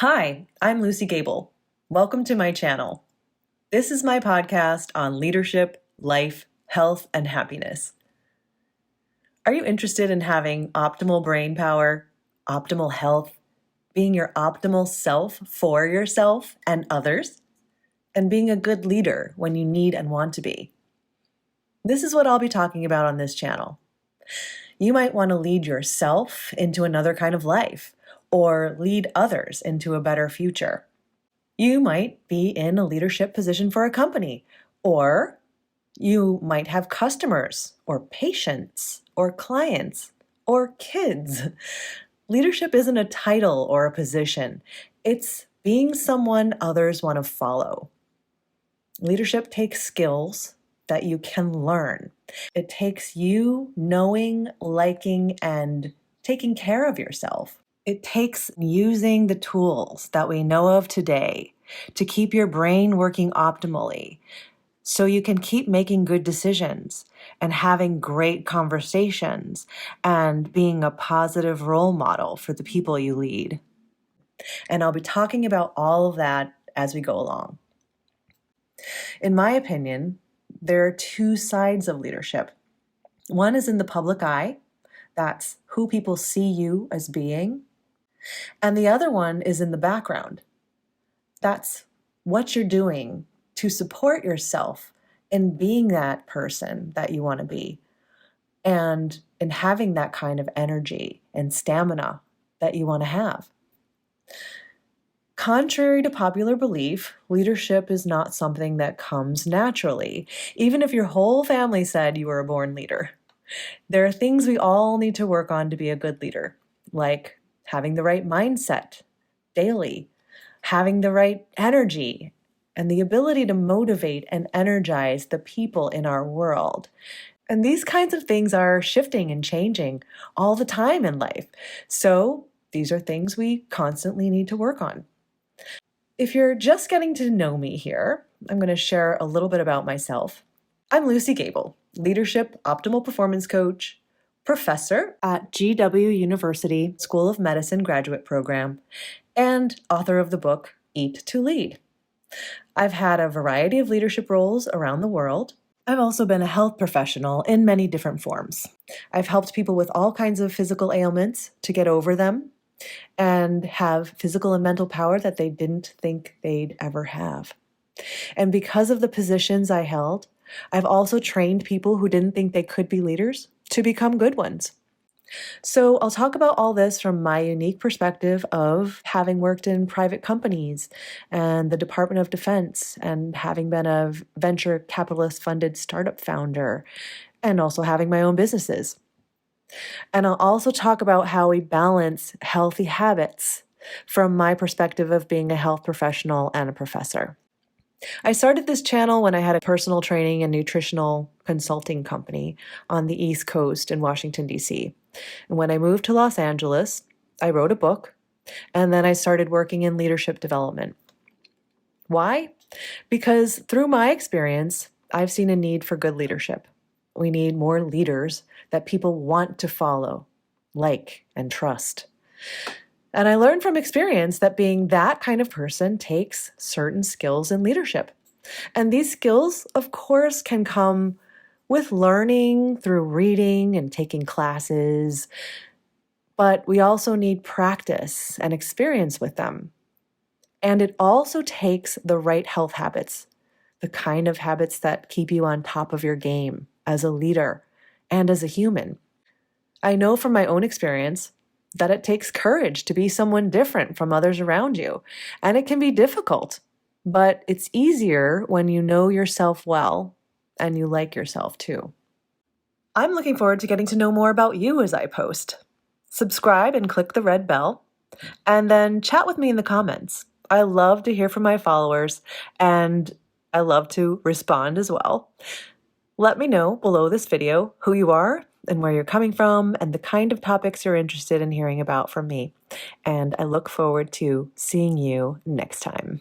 Hi, I'm Luci Gabel. Welcome to my channel. This is my podcast on leadership, life, health, and happiness. Are you interested in having optimal brain power, optimal health, being your optimal self for yourself and others, and being a good leader when you need and want to be? This is what I'll be talking about on this channel. You might want to lead yourself into another kind of life, or lead others into a better future. You might be in a leadership position for a company, or you might have customers, or patients, or clients, or kids. Leadership isn't a title or a position. It's being someone others want to follow. Leadership takes skills that you can learn. It takes you knowing, liking, and taking care of yourself. It takes using the tools that we know of today to keep your brain working optimally so you can keep making good decisions and having great conversations and being a positive role model for the people you lead. And I'll be talking about all of that as we go along. In my opinion, there are two sides of leadership. One is in the public eye. That's who people see you as being. And the other one is in the background. That's what you're doing to support yourself in being that person that you want to be, and in having that kind of energy and stamina that you want to have. Contrary to popular belief, leadership is not something that comes naturally, even if your whole family said you were a born leader. There are things we all need to work on to be a good leader, like having the right mindset daily, having the right energy, and the ability to motivate and energize the people in our world. And these kinds of things are shifting and changing all the time in life. So these are things we constantly need to work on. If you're just getting to know me here, I'm going to share a little bit about myself. I'm Luci Gabel, Leadership Optimal Performance Coach, professor at GWU University School of Medicine graduate program, and author of the book, Eat to Lead. I've had a variety of leadership roles around the world. I've also been a health professional in many different forms. I've helped people with all kinds of physical ailments to get over them and have physical and mental power that they didn't think they'd ever have. And because of the positions I held, I've also trained people who didn't think they could be leaders to become good ones. So I'll talk about all this from my unique perspective of having worked in private companies and the Department of Defense, and having been a venture capitalist funded startup founder, and also having my own businesses. And I'll also talk about how we balance healthy habits from my perspective of being a health professional and a professor. I started this channel when I had a personal training and nutritional consulting company on the East Coast in Washington, D.C. And when I moved to Los Angeles, I wrote a book, and then I started working in leadership development. Why? Because through my experience, I've seen a need for good leadership. We need more leaders that people want to follow, like, and trust. And I learned from experience that being that kind of person takes certain skills in leadership. And these skills, of course, can come with learning through reading and taking classes, but we also need practice and experience with them. And it also takes the right health habits, the kind of habits that keep you on top of your game as a leader and as a human. I know from my own experience that it takes courage to be someone different from others around you, and it can be difficult, but it's easier when you know yourself well and you like yourself too. I'm looking forward to getting to know more about you as I post. Subscribe and click the red bell, and then chat with me in the comments. I love to hear from my followers, and I love to respond as well. Let me know below this video who you are and where you're coming from and the kind of topics you're interested in hearing about from me. And I look forward to seeing you next time.